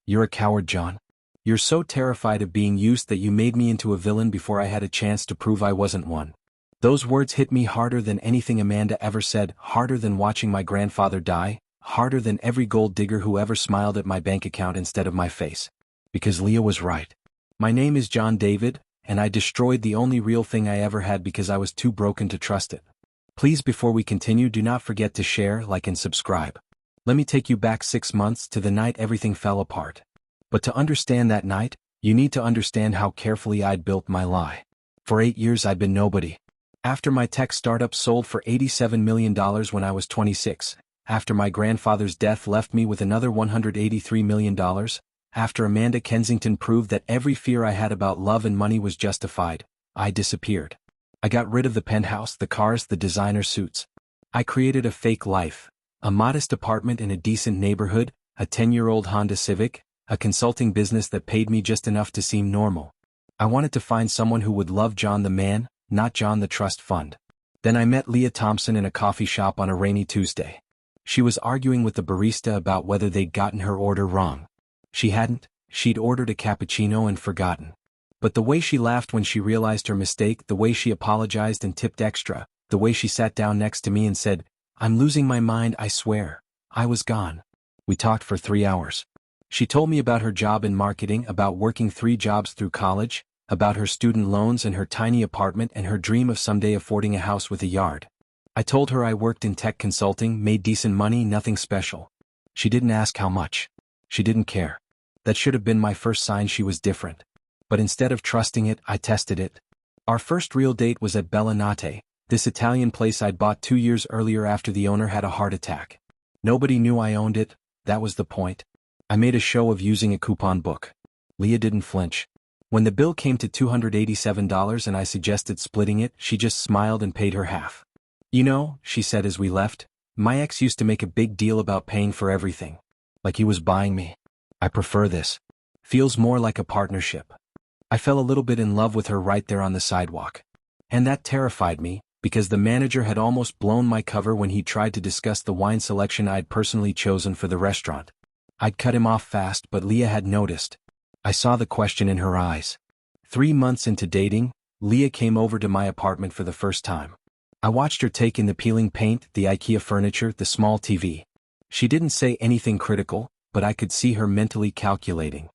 You're a coward, John. You're so terrified of being used that you made me into a villain before I had a chance to prove I wasn't one. Those words hit me harder than anything Amanda ever said, harder than watching my grandfather die, harder than every gold digger who ever smiled at my bank account instead of my face. Because Leah was right. My name is John David, and I destroyed the only real thing I ever had because I was too broken to trust it. Please, before we continue, do not forget to share, like, and subscribe. Let me take you back 6 months to the night everything fell apart. But to understand that night, you need to understand how carefully I'd built my lie. For 8 years I'd been nobody. After my tech startup sold for $87 million when I was 26, after my grandfather's death left me with another $183 million, after Amanda Kensington proved that every fear I had about love and money was justified, I disappeared. I got rid of the penthouse, the cars, the designer suits. I created a fake life, a modest apartment in a decent neighborhood, a 10-year-old Honda Civic, a consulting business that paid me just enough to seem normal. I wanted to find someone who would love John the man, not John the trust fund. Then I met Leah Thompson in a coffee shop on a rainy Tuesday. She was arguing with the barista about whether they'd gotten her order wrong. She hadn't. She'd ordered a cappuccino and forgotten. But the way she laughed when she realized her mistake, the way she apologized and tipped extra, the way she sat down next to me and said, "I'm losing my mind, I swear." I was gone. We talked for 3 hours. She told me about her job in marketing, about working 3 jobs through college, about her student loans and her tiny apartment and her dream of someday affording a house with a yard. I told her I worked in tech consulting, made decent money, nothing special. She didn't ask how much. She didn't care. That should have been my first sign she was different. But instead of trusting it, I tested it. Our first real date was at Bellinotte, this Italian place I'd bought 2 years earlier after the owner had a heart attack. Nobody knew I owned it, that was the point. I made a show of using a coupon book. Leah didn't flinch. When the bill came to $287 and I suggested splitting it, she just smiled and paid her half. "You know," she said as we left, "my ex used to make a big deal about paying for everything. Like he was buying me. I prefer this. Feels more like a partnership." I fell a little bit in love with her right there on the sidewalk. And that terrified me, because the manager had almost blown my cover when he tried to discuss the wine selection I'd personally chosen for the restaurant. I'd cut him off fast, but Leah had noticed. I saw the question in her eyes. 3 months into dating, Leah came over to my apartment for the first time. I watched her take in the peeling paint, the IKEA furniture, the small TV. She didn't say anything critical, but I could see her mentally calculating.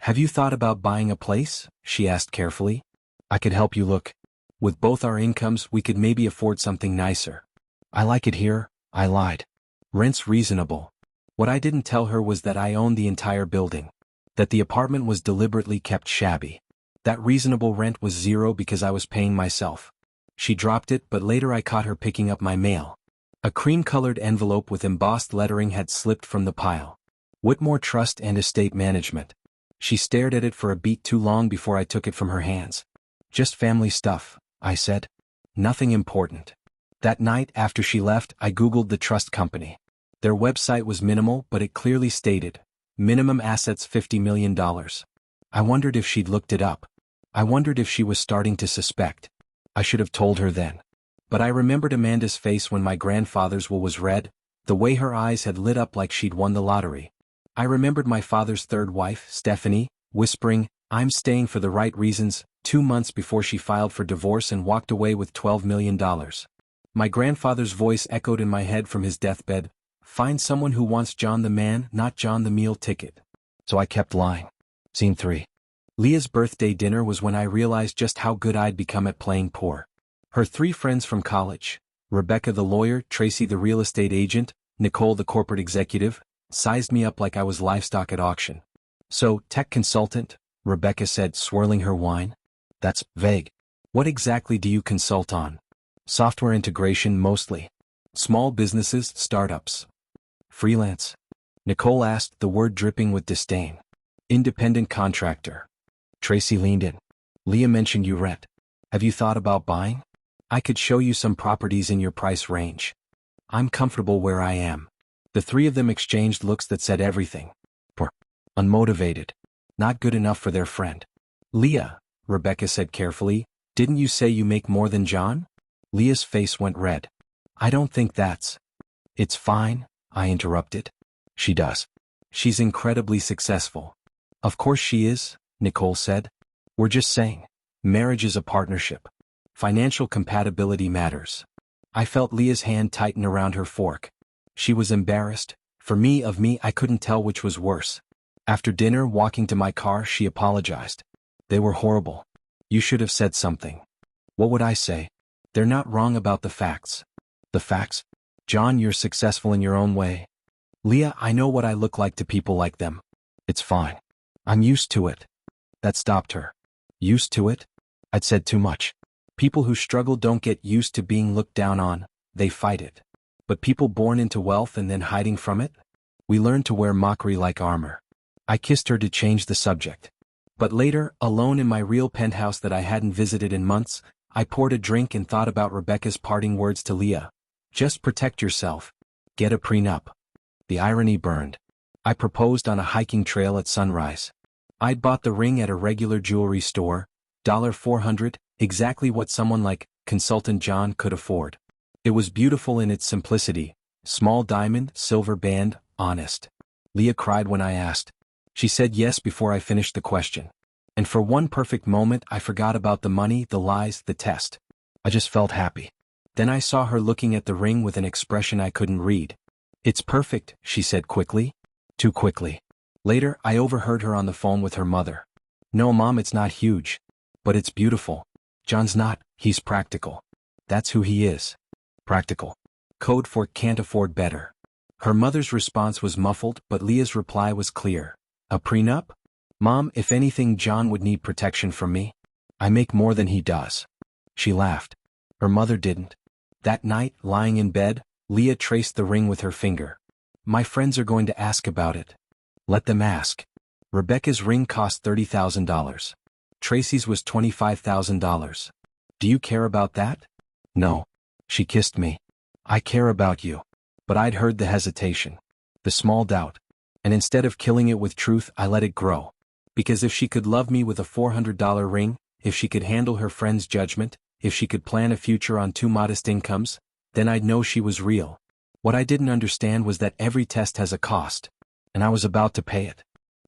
"Have you thought about buying a place?" she asked carefully. "I could help you look. With both our incomes, we could maybe afford something nicer." "I like it here," I lied. "Rent's reasonable." What I didn't tell her was that I owned the entire building. That the apartment was deliberately kept shabby. That reasonable rent was 0 because I was paying myself. She dropped it, but later I caught her picking up my mail. A cream-colored envelope with embossed lettering had slipped from the pile. Whitmore Trust and Estate Management. She stared at it for a beat too long before I took it from her hands. "Just family stuff," I said. "Nothing important." That night, after she left, I Googled the trust company. Their website was minimal, but it clearly stated, minimum assets $50 million. I wondered if she'd looked it up. I wondered if she was starting to suspect. I should have told her then. But I remembered Amanda's face when my grandfather's will was read, the way her eyes had lit up like she'd won the lottery. I remembered my father's third wife, Stephanie, whispering, "I'm staying for the right reasons," 2 months before she filed for divorce and walked away with $12 million. My grandfather's voice echoed in my head from his deathbed, "Find someone who wants John the man, not John the meal ticket." So I kept lying. Scene 3. Leah's birthday dinner was when I realized just how good I'd become at playing poor. Her 3 friends from college, Rebecca the lawyer, Tracy the real estate agent, Nicole the corporate executive, sized me up like I was livestock at auction. "So, tech consultant," Rebecca said, swirling her wine. "That's vague. What exactly do you consult on?" "Software integration mostly. Small businesses, startups." "Freelance?" Nicole asked, the word dripping with disdain. "Independent contractor." Tracy leaned in. "Leah mentioned you rent. Have you thought about buying? I could show you some properties in your price range. I'm comfortable where I am." The 3 of them exchanged looks that said everything. Poor. Unmotivated. Not good enough for their friend. "Leah," Rebecca said carefully, "didn't you say you make more than John?" Leah's face went red. "I don't think that's—" "It's fine," I interrupted. "She does. She's incredibly successful. Of course she is, Nicole said. We're just saying. Marriage is a partnership. Financial compatibility matters. I felt Leah's hand tighten around her fork. She was embarrassed. For me, I couldn't tell which was worse. After dinner, walking to my car, she apologized. They were horrible. You should have said something. What would I say? They're not wrong about the facts. The facts? John, you're successful in your own way. Leah, I know what I look like to people like them. It's fine. I'm used to it. That stopped her. Used to it? I'd said too much. People who struggle don't get used to being looked down on, they fight it. But people born into wealth and then hiding from it? We learn to wear mockery like armor. I kissed her to change the subject. But later, alone in my real penthouse that I hadn't visited in months, I poured a drink and thought about Rebecca's parting words to Leah. Just protect yourself. Get a prenup. The irony burned. I proposed on a hiking trail at sunrise. I'd bought the ring at a regular jewelry store, $400, exactly what someone like Consultant John could afford. It was beautiful in its simplicity, small diamond, silver band, honest. Leah cried when I asked. She said yes before I finished the question. And for one perfect moment I forgot about the money, the lies, the test. I just felt happy. Then I saw her looking at the ring with an expression I couldn't read. It's perfect, she said quickly. Too quickly. Later, I overheard her on the phone with her mother. No, Mom, it's not huge. But it's beautiful. John's not, he's practical. That's who he is. Practical. Code for can't afford better. Her mother's response was muffled, but Leah's reply was clear. A prenup? Mom, if anything, John would need protection from me. I make more than he does. She laughed. Her mother didn't. That night, lying in bed, Leah traced the ring with her finger. My friends are going to ask about it. Let them ask. Rebecca's ring cost $30,000. Tracy's was $25,000. Do you care about that? No. She kissed me. I care about you. But I'd heard the hesitation. The small doubt. And instead of killing it with truth, I let it grow. Because if she could love me with a $400 ring, if she could handle her friend's judgment, if she could plan a future on two modest incomes, then I'd know she was real. What I didn't understand was that every test has a cost. And I was about to pay it.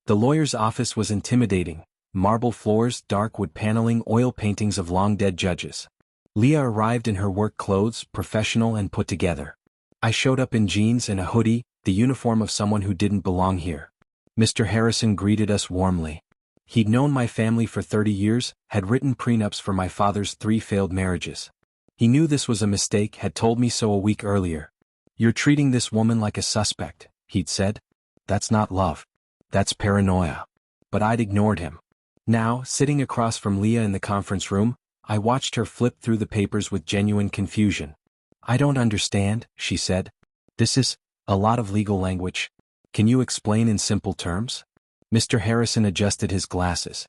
The lawyer's office was intimidating. Marble floors, dark wood paneling, oil paintings of long-dead judges. Leah arrived in her work clothes, professional and put together. I showed up in jeans and a hoodie, the uniform of someone who didn't belong here. Mr. Harrison greeted us warmly. He'd known my family for 30 years, had written prenups for my father's 3 failed marriages. He knew this was a mistake, had told me so a week earlier. You're treating this woman like a suspect, he'd said. That's not love. That's paranoia. But I'd ignored him. Now, sitting across from Leah in the conference room, I watched her flip through the papers with genuine confusion. I don't understand, she said. This is a lot of legal language. Can you explain in simple terms? Mr. Harrison adjusted his glasses.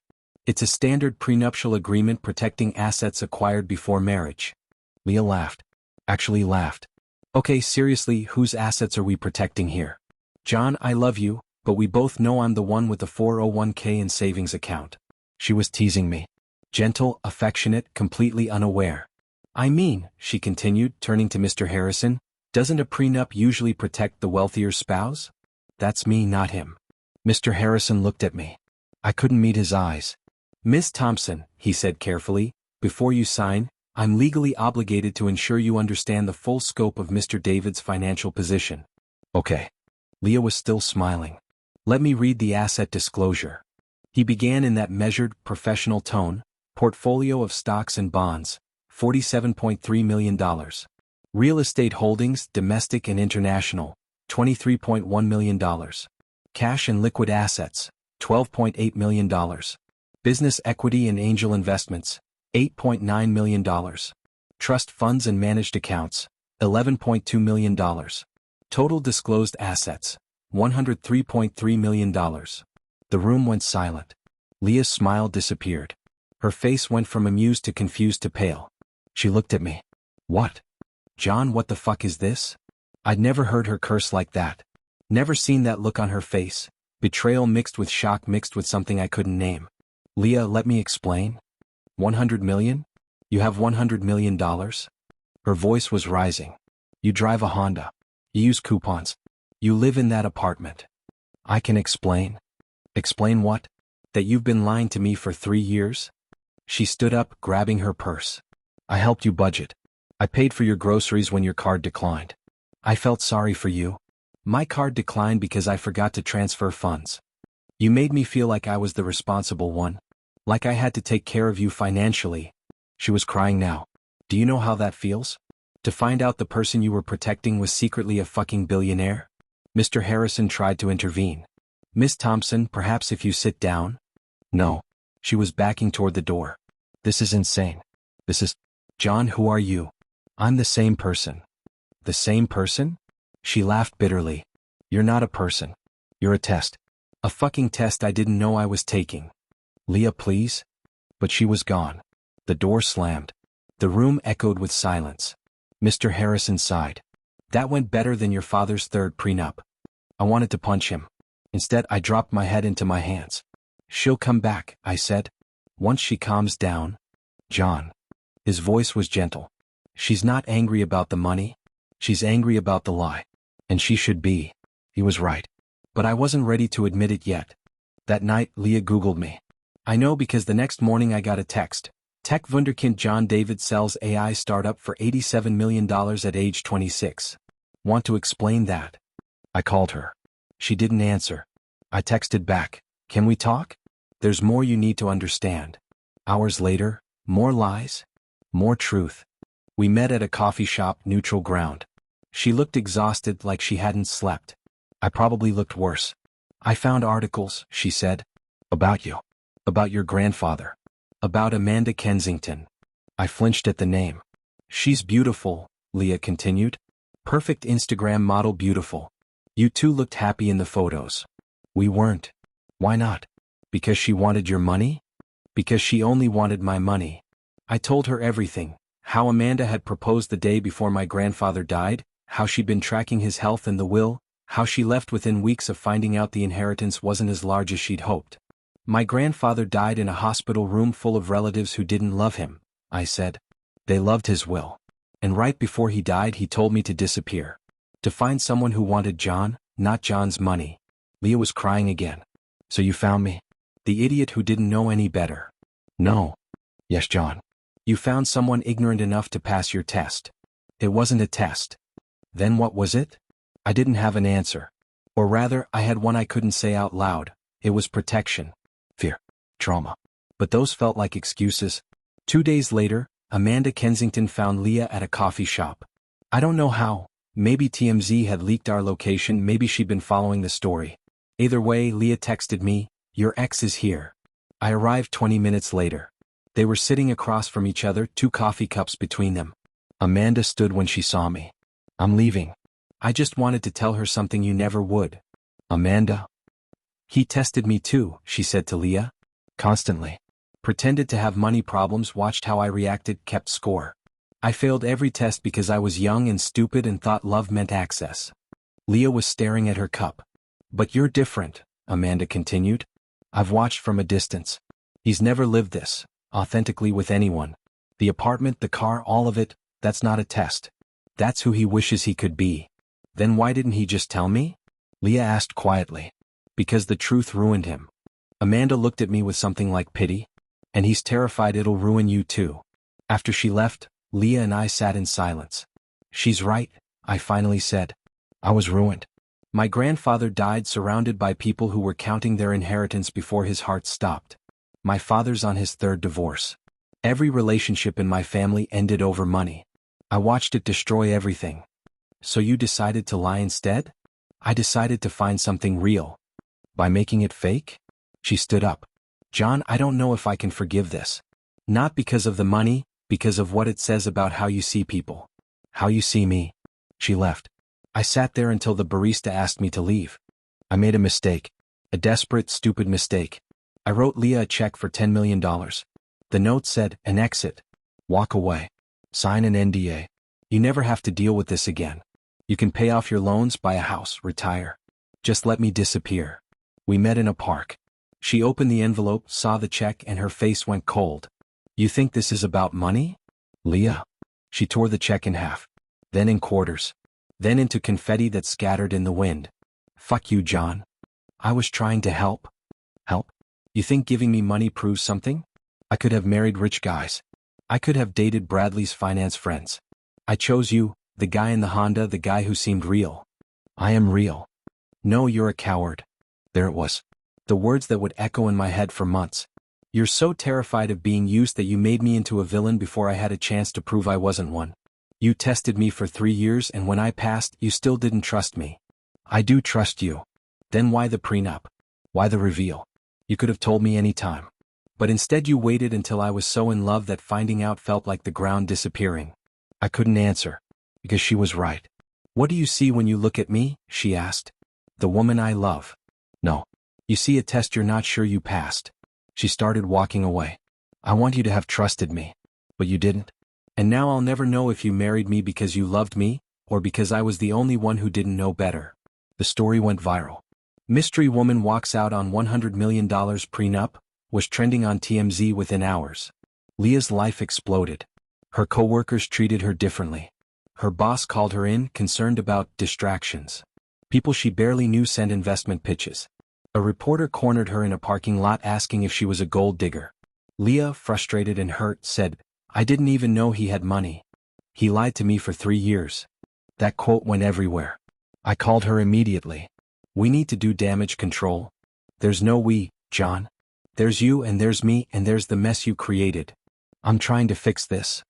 It's a standard prenuptial agreement protecting assets acquired before marriage. Leah laughed. Actually laughed. Okay, seriously, whose assets are we protecting here? John, I love you, but we both know I'm the one with the 401k and savings account. She was teasing me. Gentle, affectionate, completely unaware. I mean, she continued, turning to Mr. Harrison, doesn't a prenup usually protect the wealthier spouse? That's me, not him. Mr. Harrison looked at me. I couldn't meet his eyes. Miss Thompson, he said carefully, before you sign, I'm legally obligated to ensure you understand the full scope of Mr. David's financial position. Okay. Leah was still smiling. Let me read the asset disclosure. He began in that measured, professional tone. Portfolio of stocks and bonds, $47.3 million. Real estate holdings, domestic and international, $23.1 million. Cash and liquid assets, $12.8 million. Business equity and angel investments, $8.9 million. Trust funds and managed accounts, $11.2 million. Total disclosed assets, $103.3 million. The room went silent. Leah's smile disappeared. Her face went from amused to confused to pale. She looked at me. What? John, what the fuck is this? I'd never heard her curse like that. Never seen that look on her face. Betrayal mixed with shock mixed with something I couldn't name. Leah, let me explain. 100 million? You have $100 million? Her voice was rising. You drive a Honda. You use coupons. You live in that apartment. I can explain. Explain what? That you've been lying to me for 3 years? She stood up, grabbing her purse. I helped you budget. I paid for your groceries when your card declined. I felt sorry for you. My card declined because I forgot to transfer funds. You made me feel like I was the responsible one. Like I had to take care of you financially. She was crying now. Do you know how that feels? To find out the person you were protecting was secretly a fucking billionaire? Mr. Harrison tried to intervene. Miss Thompson, perhaps if you sit down? No. She was backing toward the door. This is insane. This is... John, who are you? I'm the same person. The same person? She laughed bitterly. You're not a person. You're a test. A fucking test I didn't know I was taking. Leah, please? But she was gone. The door slammed. The room echoed with silence. Mr. Harrison sighed. That went better than your father's third prenup. I wanted to punch him. Instead, I dropped my head into my hands. She'll come back, I said. Once she calms down. John. His voice was gentle. She's not angry about the money. She's angry about the lie. And she should be. He was right. But I wasn't ready to admit it yet. That night, Leah Googled me. I know because the next morning I got a text. Tech wunderkind John David sells AI startup for $87 million at age 26. Want to explain that? I called her. She didn't answer. I texted back. Can we talk? There's more you need to understand. Hours later, more lies, more truth. We met at a coffee shop, neutral ground. She looked exhausted, like she hadn't slept. I probably looked worse. I found articles, she said. About you. About your grandfather. About Amanda Kensington. I flinched at the name. She's beautiful, Leah continued. Perfect Instagram model beautiful. You two looked happy in the photos. We weren't. Why not? Because she wanted your money? Because she only wanted my money. I told her everything. How Amanda had proposed the day before my grandfather died, how she'd been tracking his health and the will, how she left within weeks of finding out the inheritance wasn't as large as she'd hoped. My grandfather died in a hospital room full of relatives who didn't love him, I said. They loved his will. And right before he died he told me to disappear. To find someone who wanted John, not John's money. Leah was crying again. So you found me? The idiot who didn't know any better. No. Yes, John. You found someone ignorant enough to pass your test. It wasn't a test. Then what was it? I didn't have an answer. Or rather, I had one I couldn't say out loud. It was protection. Fear. Trauma. But those felt like excuses. 2 days later, Amanda Kensington found Leah at a coffee shop. I don't know how. Maybe TMZ had leaked our location, maybe she'd been following the story. Either way, Leah texted me, your ex is here. I arrived 20 minutes later. They were sitting across from each other, 2 coffee cups between them. Amanda stood when she saw me. I'm leaving. I just wanted to tell her something you never would. Amanda. He tested me too, she said to Leah. Constantly. Pretended to have money problems, watched how I reacted, kept score. I failed every test because I was young and stupid and thought love meant access. Leah was staring at her cup. But you're different, Amanda continued. I've watched from a distance. He's never lived this, authentically with anyone. The apartment, the car, all of it, that's not a test. That's who he wishes he could be. Then why didn't he just tell me? Leah asked quietly. Because the truth ruined him. Amanda looked at me with something like pity. And he's terrified it'll ruin you too. After she left, Leah and I sat in silence. She's right, I finally said. I was ruined. My grandfather died surrounded by people who were counting their inheritance before his heart stopped. My father's on his 3rd divorce. Every relationship in my family ended over money. I watched it destroy everything. So you decided to lie instead? I decided to find something real. By making it fake? She stood up. John, I don't know if I can forgive this. Not because of the money, because of what it says about how you see people. How you see me. She left. I sat there until the barista asked me to leave. I made a mistake. A desperate, stupid mistake. I wrote Leah a check for $10 million. The note said, an exit. Walk away. Sign an NDA. You never have to deal with this again. You can pay off your loans, buy a house, retire. Just let me disappear. We met in a park. She opened the envelope, saw the check, and her face went cold. You think this is about money? Leah. She tore the check in half. Then in quarters. Then into confetti that scattered in the wind. Fuck you, John. I was trying to help. Help? You think giving me money proves something? I could have married rich guys. I could have dated Bradley's finance friends. I chose you, the guy in the Honda, the guy who seemed real. I am real. No, you're a coward. There it was. The words that would echo in my head for months. You're so terrified of being used that you made me into a villain before I had a chance to prove I wasn't one. You tested me for 3 years, and when I passed, you still didn't trust me. I do trust you. Then why the prenup? Why the reveal? You could have told me any time. But instead you waited until I was so in love that finding out felt like the ground disappearing. I couldn't answer. Because she was right. What do you see when you look at me? She asked. The woman I love. No. You see a test you're not sure you passed. She started walking away. I want you to have trusted me. But you didn't. And now I'll never know if you married me because you loved me, or because I was the only one who didn't know better. The story went viral. Mystery woman walks out on $100 million prenup, was trending on TMZ within hours. Leah's life exploded. Her co-workers treated her differently. Her boss called her in, concerned about distractions. People she barely knew sent investment pitches. A reporter cornered her in a parking lot asking if she was a gold digger. Leah, frustrated and hurt, said, I didn't even know he had money. He lied to me for 3 years. That quote went everywhere. I called her immediately. We need to do damage control. There's no we, John. There's you and there's me and there's the mess you created. I'm trying to fix this.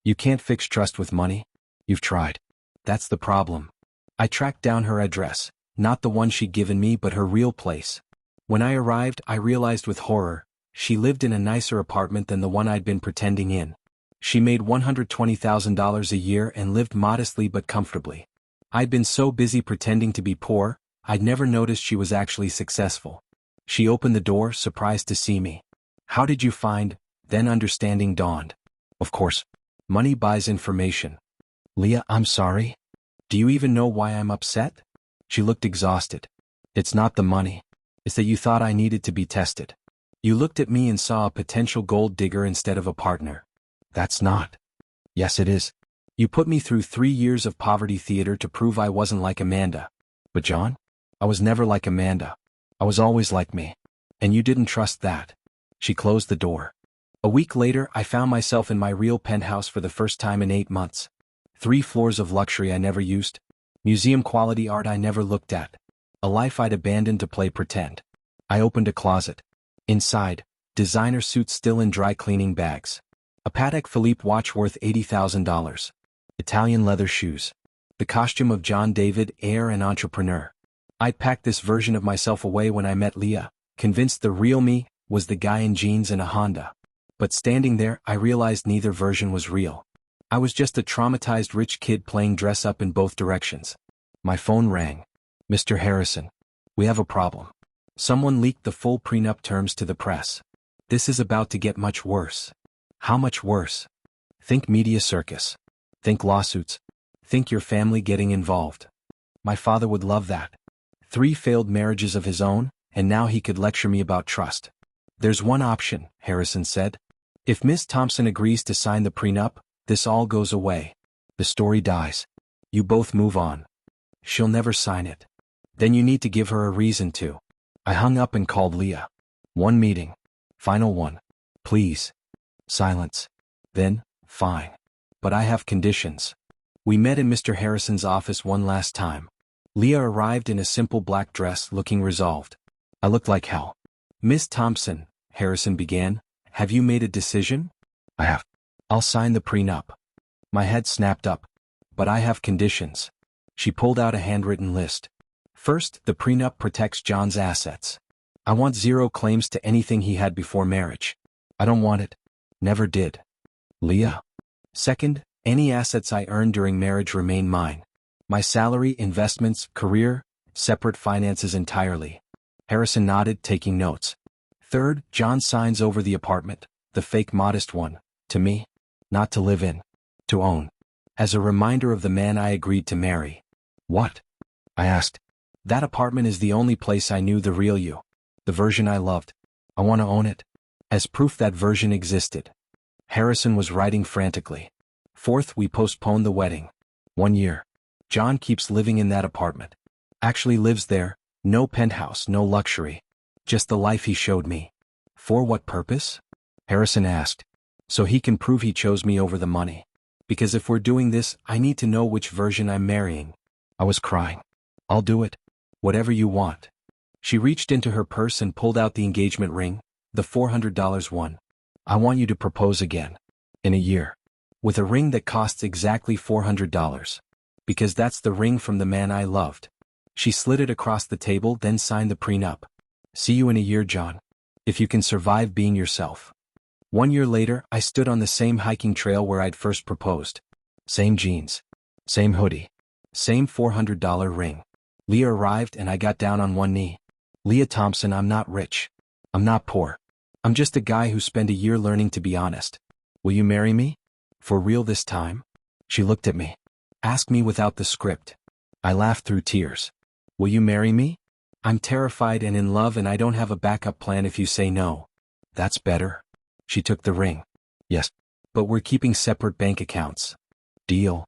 You can't fix trust with money. You've tried. That's the problem. I tracked down her address, not the one she'd given me but her real place. When I arrived, I realized with horror, she lived in a nicer apartment than the one I'd been pretending in. She made $120,000 a year and lived modestly but comfortably. I'd been so busy pretending to be poor, I'd never noticed she was actually successful. She opened the door, surprised to see me. How did you find? Then understanding dawned. Of course. Money buys information. Leah, I'm sorry. Do you even know why I'm upset? She looked exhausted. It's not the money. It's that you thought I needed to be tested. You looked at me and saw a potential gold digger instead of a partner. That's not. Yes, it is. You put me through 3 years of poverty theater to prove I wasn't like Amanda. But John? I was never like Amanda. I was always like me. And you didn't trust that. She closed the door. A week later, I found myself in my real penthouse for the first time in 8 months. 3 floors of luxury I never used. Museum-quality art I never looked at. A life I'd abandoned to play pretend. I opened a closet. Inside, designer suits still in dry cleaning bags. A Patek Philippe watch worth $80,000. Italian leather shoes. The costume of John David, heir and entrepreneur. I'd packed this version of myself away when I met Leah, convinced the real me was the guy in jeans and a Honda. But standing there, I realized neither version was real. I was just a traumatized rich kid playing dress-up in both directions. My phone rang. Mr. Harrison. We have a problem. Someone leaked the full prenup terms to the press. This is about to get much worse. How much worse? Think media circus. Think lawsuits. Think your family getting involved. My father would love that. 3 failed marriages of his own, and now he could lecture me about trust. There's one option, Harrison said. If Miss Thompson agrees to sign the prenup, this all goes away. The story dies. You both move on. She'll never sign it. Then you need to give her a reason to. I hung up and called Leah. 1 meeting. Final one. Please. Silence. Then, fine. But I have conditions. We met in Mr. Harrison's office one last time. Leah arrived in a simple black dress, looking resolved. I looked like hell. Miss Thompson, Harrison began, have you made a decision? I have. I'll sign the prenup. My head snapped up. But I have conditions. She pulled out a handwritten list. First, the prenup protects John's assets. I want 0 claims to anything he had before marriage. I don't want it. Never did. Leah. Second, any assets I earn during marriage remain mine. My salary, investments, career, separate finances entirely. Harrison nodded, taking notes. Third, John signs over the apartment, the fake modest one, to me. Not to live in. To own. As a reminder of the man I agreed to marry. What? I asked. That apartment is the only place I knew the real you. The version I loved. I want to own it. As proof that version existed. Harrison was writing frantically. Fourth, we postponed the wedding. 1 year. John keeps living in that apartment. Actually lives there, no penthouse, no luxury. Just the life he showed me. For what purpose? Harrison asked. So he can prove he chose me over the money. Because if we're doing this, I need to know which version I'm marrying. I was crying. I'll do it. Whatever you want. She reached into her purse and pulled out the engagement ring, the $400 one. I want you to propose again. In a year. With a ring that costs exactly $400. Because that's the ring from the man I loved. She slid it across the table, then signed the prenup. See you in a year, John. If you can survive being yourself. 1 year later, I stood on the same hiking trail where I'd first proposed. Same jeans. Same hoodie. Same $400 ring. Leah arrived and I got down on one knee. Leah Thompson, I'm not rich. I'm not poor. I'm just a guy who spent a year learning to be honest. Will you marry me? For real this time? She looked at me. Ask me without the script. I laughed through tears. Will you marry me? I'm terrified and in love and I don't have a backup plan if you say no. That's better. She took the ring. Yes. But we're keeping separate bank accounts. Deal.